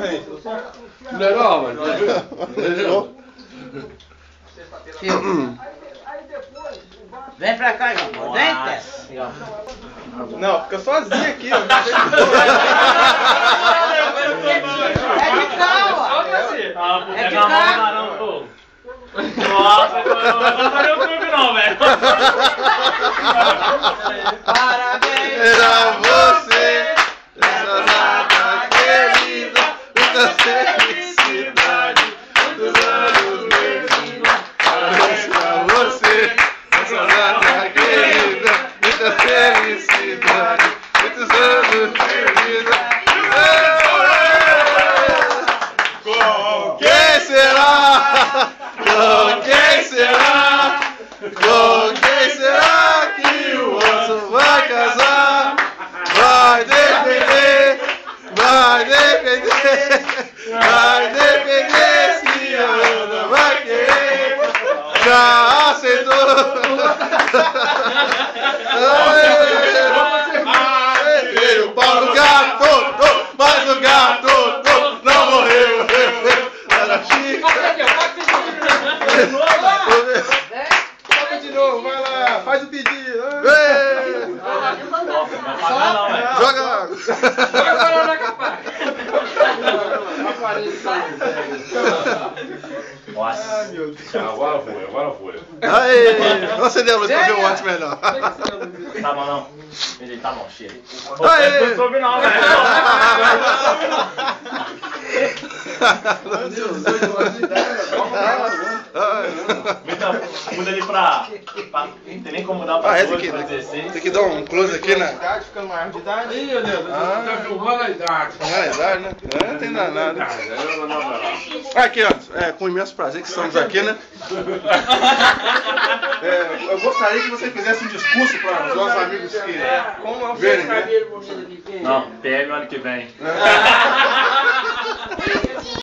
realmente. Legal, mas. Vem pra cá, João. Vem, Tess. Não, fica sozinho aqui. É de calma. É de calma. Nossa, eu não vou fazer o truque não, velho. Parabéns Era você, essa data querida, muita felicidade, muitos anos bem-vindos. Parabéns pra você, essa data querida, muita felicidade, muitos anos bem-vindos. Com quem será? Com quem será? Com quem será que o osso vai casar? Vai depender, vai depender, vai depender se a Ana vai querer. Já aceitou. Veio o pau no gato, mas o gato não morreu. Era chique. Toca de novo, vai lá, faz o pedido. Joga lá. Nossa. Ai, meu Deus. Agora foi. Aê, vamos acender a luz pra ver o antes melhor. Tá bom, não. Ele tá bom, chega. Aê. Não soube não, velho. Meu Deus, 18 anos de idade. Muda ele pra... Não tem nem como mudar pra 12, pra 16. Tem que dar um close aqui, né? Idade, ficando maior de idade. Ih, meu Deus, tá filmando a idade. Não é idade, né? Não tem danado. Eu não vou lá. Aqui, ó, com imenso prazer que estamos aqui, né? Eu gostaria que você fizesse um discurso para os nossos amigos que verem, né? Não, PM ano que vem.